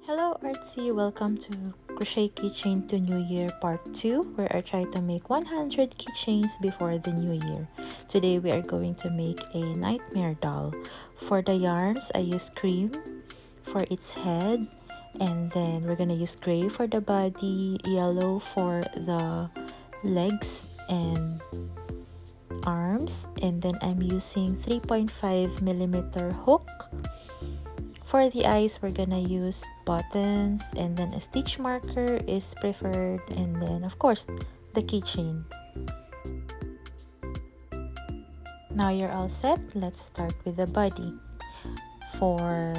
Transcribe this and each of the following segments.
Hello Artsy, welcome to Crochet Keychain to New Year Part 2, where I try to make 100 keychains before the new year. Today we are going to make a nightmare doll. For the yarns, I use cream for its head, and then we're gonna use gray for the body, yellow for the legs and arms, and then I'm using 3.5mm hook. For the eyes, we're gonna use buttons, and then a stitch marker is preferred, and then of course the keychain. Now you're all set. Let's start with the body. For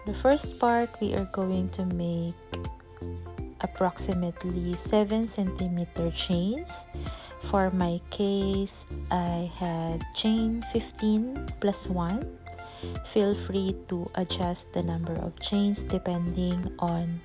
the first part, we are going to make approximately 7cm chains. For my case, I had chain 15 plus 1. Feel free to adjust the number of chains depending on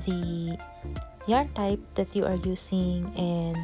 the yarn type that you are using and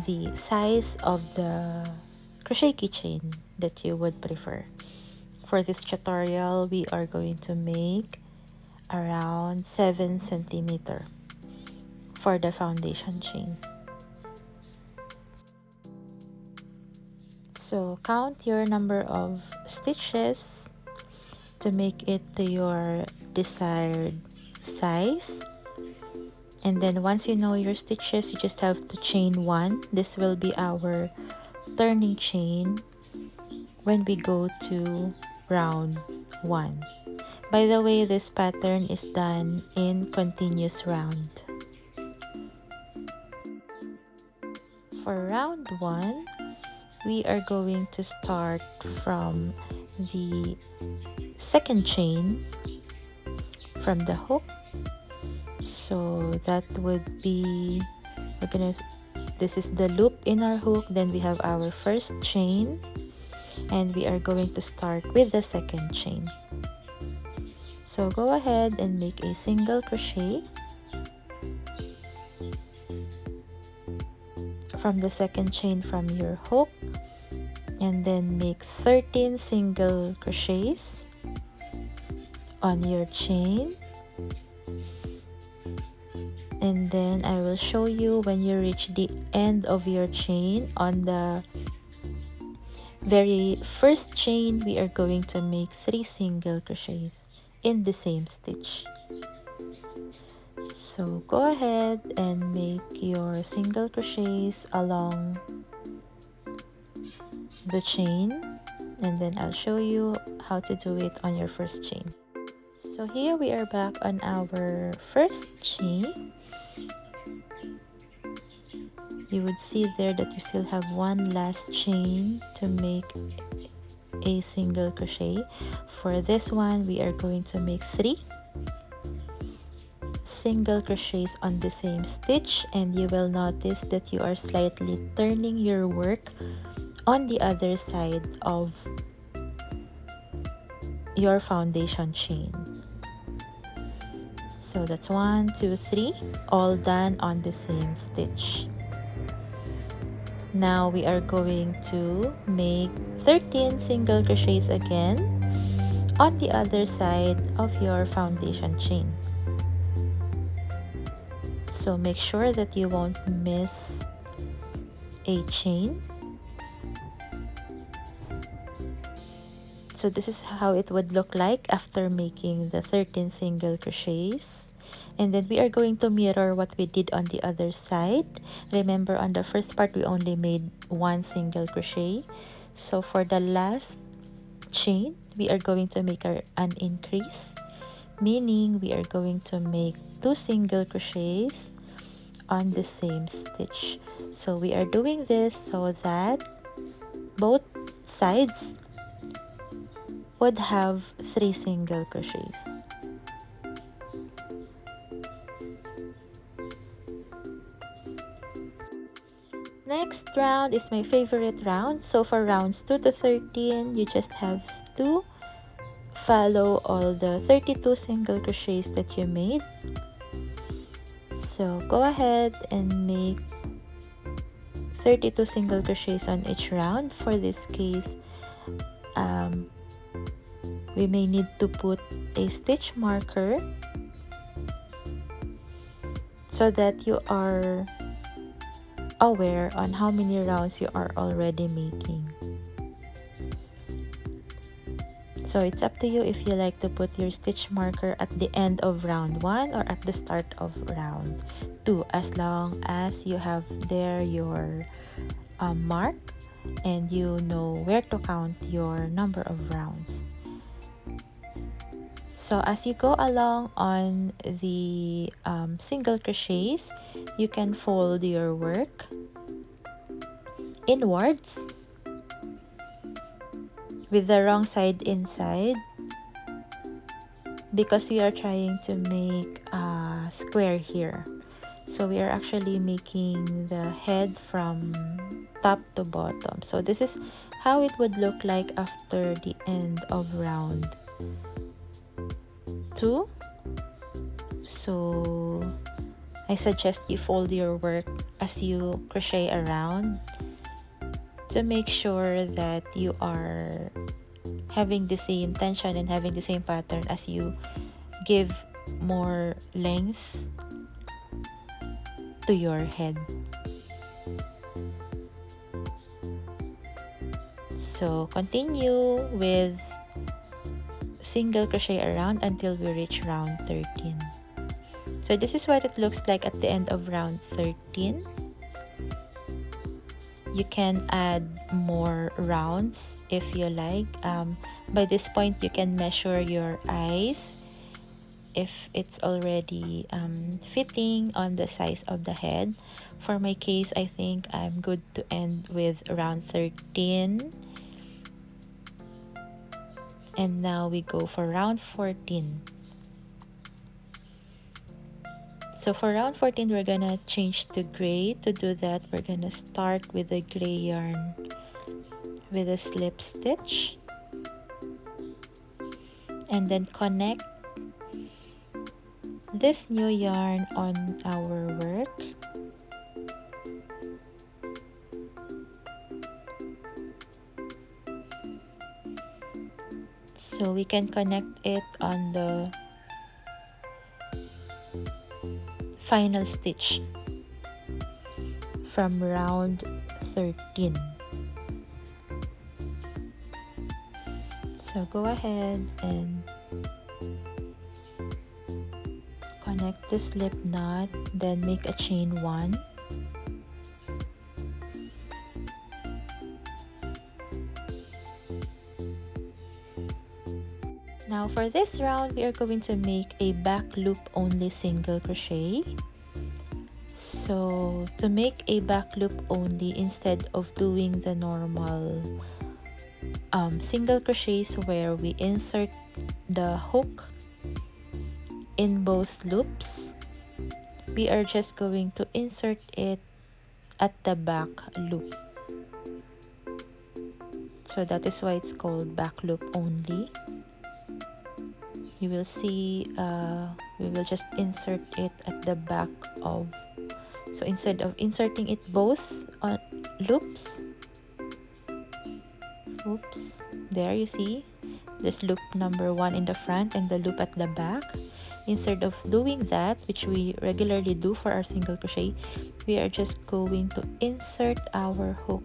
the size of the crochet keychain that you would prefer. For this tutorial, we are going to make around 7cm for the foundation chain. So count your number of stitches to make it to your desired size, and then once you know your stitches, you just have to chain 1. This will be our turning chain when we go to round 1. By the way, this pattern is done in continuous round. For round 1, we are going to start from the second chain from the hook. So that would be, this is the loop in our hook, then we have our first chain, and we are going to start with the second chain. So go ahead and make a single crochet from the second chain from your hook, and then make 13 single crochets on your chain, and then I will show you when you reach the end of your chain. On the very first chain, we are going to make 3 single crochets in the same stitch. So go ahead and make your single crochets along the chain, and then I'll show you how to do it on your first chain. So here we are back on our first chain. You would see there that we still have one last chain to make a single crochet. For this one, we are going to make 3 single crochets on the same stitch, and you will notice that you are slightly turning your work on the other side of your foundation chain. So that's 1, 2, 3, all done on the same stitch. Now we are going to make 13 single crochets again on the other side of your foundation chain. So make sure that you won't miss a chain. So this is how it would look like after making the 13 single crochets. And then we are going to mirror what we did on the other side. Remember, on the first part, we only made 1 single crochet. So for the last chain, we are going to make an increase, meaning we are going to make 2 single crochets on the same stitch. So we are doing this so that both sides would have 3 single crochets. Next round is my favorite round. So for rounds 2 to 13, you just have to follow all the 32 single crochets that you made. So go ahead and make 32 single crochets on each round. For this case, we may need to put a stitch marker so that you are aware on how many rounds you are already making. So it's up to you if you like to put your stitch marker at the end of round 1 or at the start of round 2, as long as you have there your mark and you know where to count your number of rounds. So as you go along on the single crochets, you can fold your work inwards with the wrong side inside, because we are trying to make a square here. So we are actually making the head from top to bottom. So this is how it would look like after the end of round 2. So I suggest you fold your work as you crochet around to make sure that you are having the same tension and having the same pattern as you give more length to your head. So continue with single crochet around until we reach round 13. So this is what it looks like at the end of round 13. You can add more rounds if you like. By this point, you can measure your eyes if it's already fitting on the size of the head. For my case, I think I'm good to end with round 13. And now we go for round 14. So for round 14, we're gonna change to gray. To do that, we're gonna start with the gray yarn with a slip stitch and then connect this new yarn on our work. So we can connect it on the final stitch from round 13. So go ahead and connect the slip knot, then make a chain 1. Now for this round, we are going to make a back loop only single crochet. So to make a back loop only, instead of doing the normal single crochets where we insert the hook in both loops, we are just going to insert it at the back loop. So that is why it's called back loop only. You will see we will just insert it at the back of, so instead of inserting it both on loops, oops, there you see there's loop number 1 in the front and the loop at the back. Instead of doing that, which we regularly do for our single crochet, we are just going to insert our hook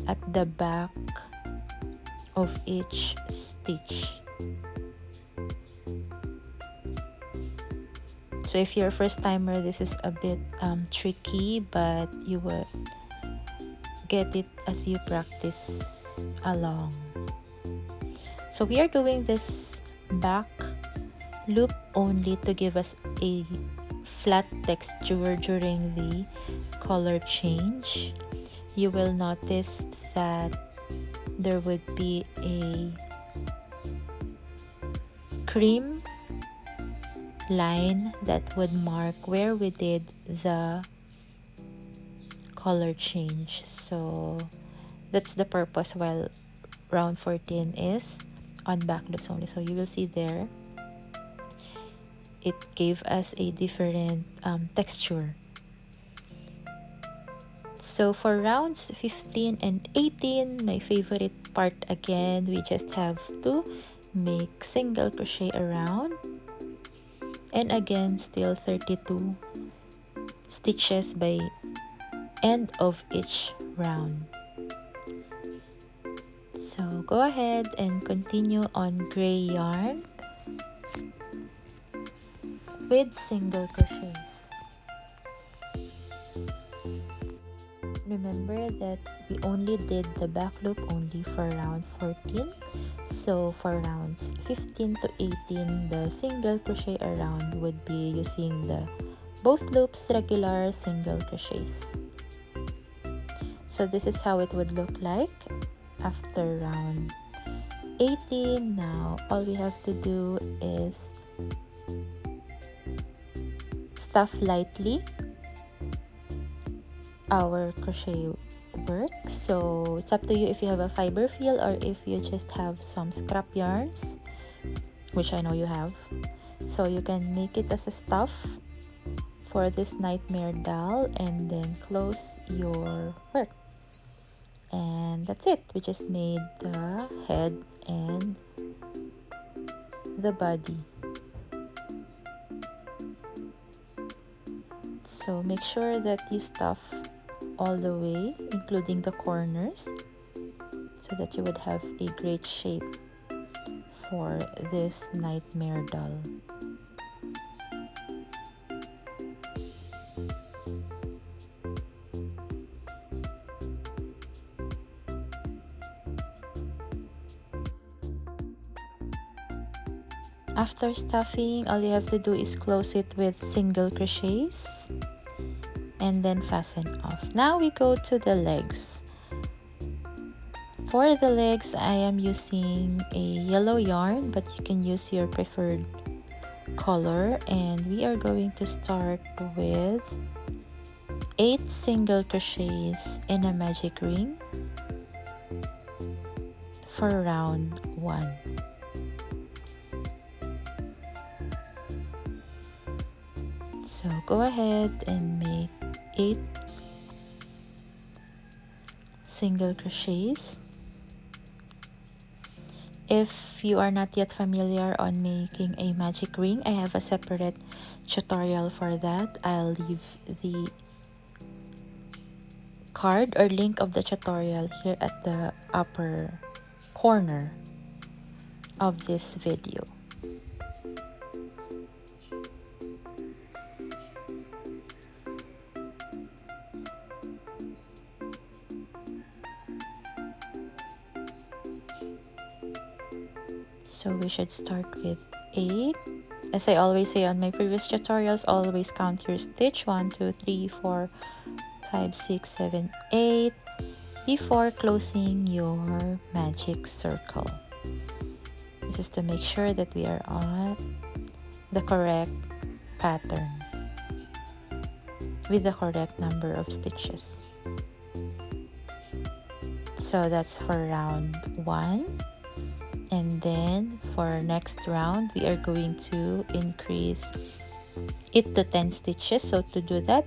at the back of each stitch. So if you're a first timer, this is a bit tricky, but you will get it as you practice along. So we are doing this back loop only to give us a flat texture during the color change. You will notice that there would be a cream line that would mark where we did the color change. So that's the purpose while round 14 is on back loops only. So you will see there it gave us a different texture. So for rounds 15 and 18, my favorite part again, we just have to make single crochet around, and again still 32 stitches by end of each round. So go ahead and continue on gray yarn with single crochets. Remember that we only did the back loop only for round 14. So for rounds 15 to 18, the single crochet around would be using the both loops regular single crochets. So this is how it would look like after round 18. Now all we have to do is stuff lightly our crochet work. So it's up to you if you have a fiber feel or if you just have some scrap yarns, which I know you have. So you can make it as a stuff for this nightmare doll and then close your work. And that's it. We just made the head and the body. So make sure that you stuff all the way, including the corners, so that you would have a great shape for this nightmare doll. After stuffing, all you have to do is close it with single crochets and then fasten off. Now we go to the legs. For the legs, I am using a yellow yarn, but you can use your preferred color, and we are going to start with 8 single crochets in a magic ring for round 1. So go ahead and make 8 single crochets. If you are not yet familiar on making a magic ring, I have a separate tutorial for that. I'll leave the card or link of the tutorial here at the upper corner of this video. So we should start with 8. As I always say on my previous tutorials, always count your stitch 1, 2, 3, 4, 5, 6, 7, 8 before closing your magic circle. This is to make sure that we are on the correct pattern with the correct number of stitches. So that's for round 1. And then for next round, we are going to increase it to 10 stitches. So to do that,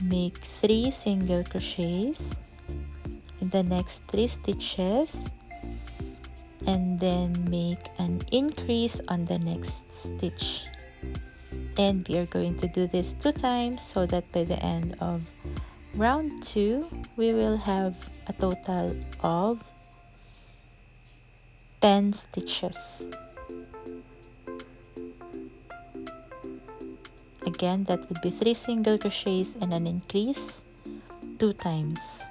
make 3 single crochets in the next 3 stitches, and then make an increase on the next stitch. And we are going to do this 2 times so that by the end of round 2, we will have a total of 10 stitches. Again, that would be 3 single crochets and an increase 2 times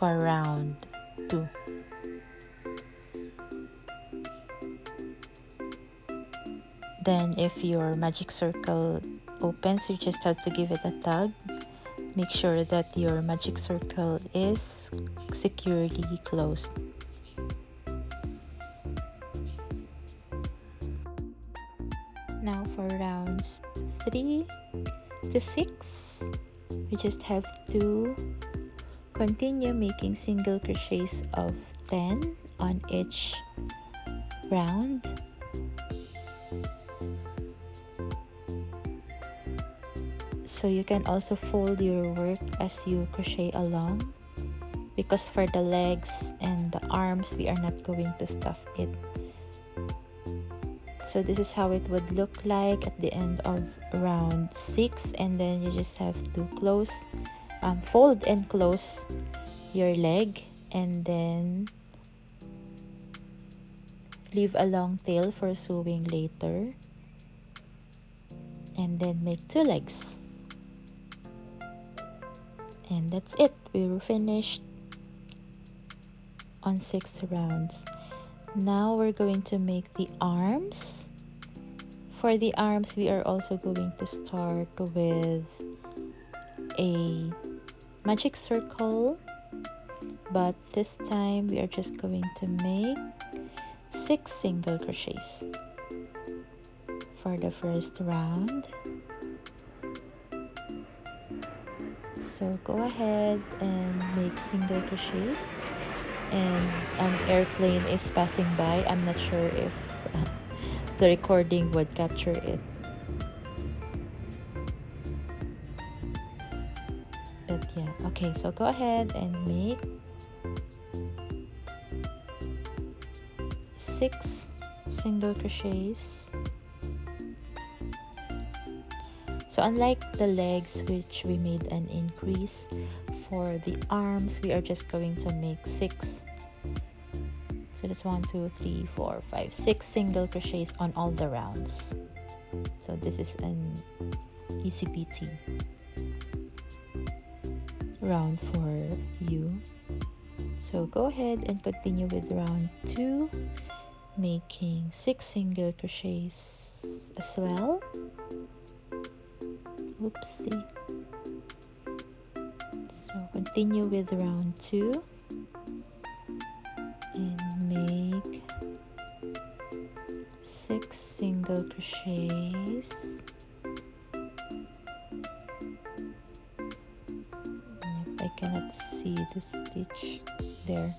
for round 2. Then if your magic circle opens, you just have to give it a tug. Make sure that your magic circle is securely closed. Now for rounds 3 to 6, we just have to continue making single crochets of 10 on each round. So you can also fold your work as you crochet along. because for the legs and the arms we are not going to stuff it. So this is how it would look like at the end of round 6, and then you just have to close, fold and close your leg, and then leave a long tail for sewing later, and then make 2 legs. And that's it. We were finished on 6 rounds. Now we're going to make the arms. For the arms, we are also going to start with a magic circle, but this time we are just going to make 6 single crochets for the first round. So go ahead and make single crochets, and an airplane is passing by. I'm not sure if the recording would capture it, but yeah, okay, so go ahead and make 6 single crochets. So unlike the legs, which we made an increase, for the arms we are just going to make 6. So that's 1 2 3 4 5 6 single crochets on all the rounds. So this is an easy peasy round for you. So go ahead and continue with round 2, making 6 single crochets as well. Oopsie. So continue with round 2 and make 6 single crochets. Yep, I cannot see the stitch there.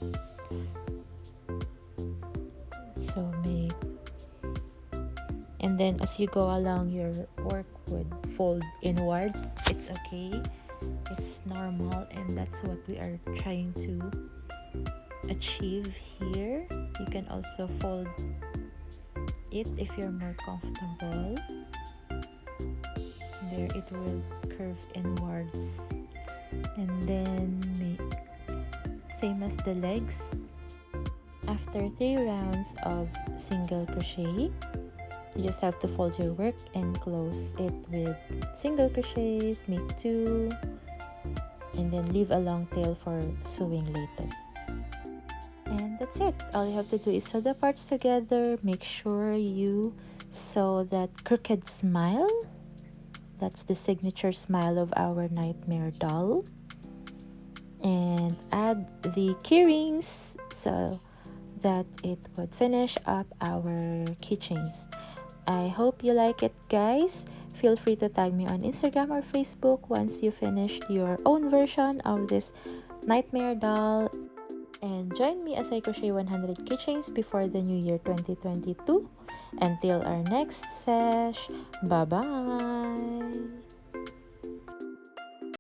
So make, and then as you go along, your work would fold inwards. It's okay, it's normal, and that's what we are trying to achieve here. You can also fold it if you're more comfortable. There, it will curve inwards, and then make same as the legs. After 3 rounds of single crochet, you just have to fold your work and close it with single crochets, make 2, and then leave a long tail for sewing later. And that's it. All you have to do is sew the parts together. Make sure you sew that crooked smile. That's the signature smile of our Nightmare doll. And add the key rings so that it would finish up our keychains. I hope you like it, guys. Feel free to tag me on Instagram or Facebook once you finished your own version of this Nightmare doll. And join me as I crochet 100 keychains before the new year 2022. Until our next sesh, bye-bye!